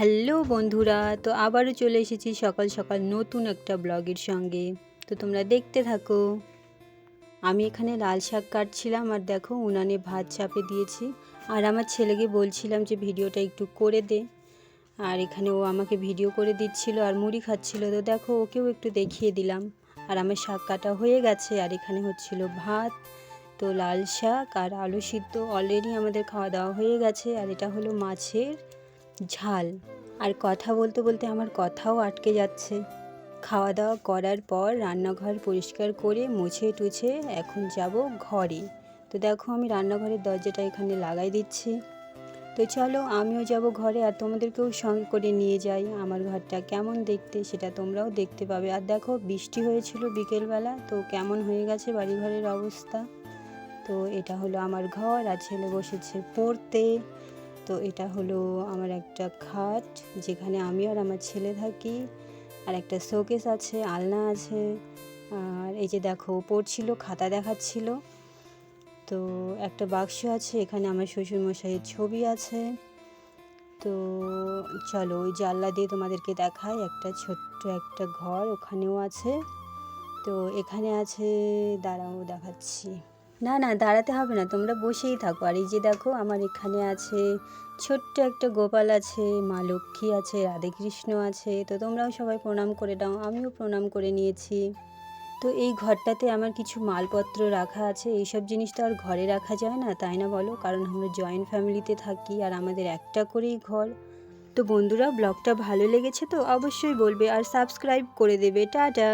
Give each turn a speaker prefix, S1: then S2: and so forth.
S1: Hello বন্ধুরা, তো আবারও চলে এসেছি সকাল সকাল নতুন একটা ব্লগের সঙ্গে। তো তোমরা দেখতে থাকো। আমি এখানে লাল শাক কাটছিলাম আর দেখো উনানে ভাত চাপে দিয়েছি। আর আমার ছেলেকে বলছিলাম যে ভিডিওটা একটু করে দে, আর এখানে ও আমাকে ভিডিও করে দিচ্ছিল আর মুড়ি খাচ্ছিল। তো দেখো ওকেও একটু দেখিয়ে দিলাম। আর আমার শাক কাটা হয়ে গেছে আর এখানে হচ্ছিল ভাত, তো লাল শাক আর আলু সিদ্ধ অলরেডি আমাদের খাওয়া দাওয়া হয়ে গেছে। আর এটা হলো মাছের ঝাল। আর কথা বলতে বলতে আমার কথাও আটকে যাচ্ছে। খাওয়া দাওয়া করার পর রান্নাঘর পরিষ্কার করে মুছে টুছে এখন যাব ঘরে। তো দেখো আমি রান্নাঘরের দরজাটা এখানে লাগাই দিচ্ছি। তো চলো আমিও যাব ঘরে আর তোমাদেরকেও সঙ্গে করে নিয়ে যাই। আমার ঘরটা কেমন দেখতে সেটা তোমরাও দেখতে পাবে। আর দেখো বৃষ্টি হয়েছিল বিকেলবেলা, তো কেমন হয়ে গেছে বাড়িঘরের অবস্থা। তো এটা হলো আমার ঘর আর ছেলে বসেছে পড়তে। তো এটা হলো আমার একটা খাট, যেখানে আমি আর আমার ছেলে থাকি। আর একটা শোকেস আছে, আলনা আছে। আর এই যে দেখো পড়ছিল, খাতা দেখাচ্ছিল। তো একটা বাক্স আছে, এখানে আমার শ্বশুরমশাইয়ের ছবি আছে। তো চলো ওই জানলা দিয়ে তোমাদেরকে দেখাই, একটা ছোট্ট একটা ঘর ওখানেও আছে। তো এখানে আছে, দাঁড়াও দেখাচ্ছি। না না দাঁড়াতে হবে না, তোমরা বসেই থাকো। আর এই যে দেখো আমার এখানে আছে ছোট্ট একটা গোপাল আছে, মা লক্ষ্মী আছে, রাধেকৃষ্ণ আছে। তো তোমরাও সবাই প্রণাম করে দাও, আমিও প্রণাম করে নিয়েছি। তো এই ঘরটাতে আমার কিছু মালপত্র রাখা আছে। এইসব জিনিস তো আর ঘরে রাখা যায় না, তাই না বলো? কারণ আমরা জয়েন্ট ফ্যামিলিতে থাকি আর আমাদের একটা করেই ঘর। তো বন্ধুরা, ব্লগটা ভালো লেগেছে তো অবশ্যই বলবে আর সাবস্ক্রাইব করে দেবে। টাটা।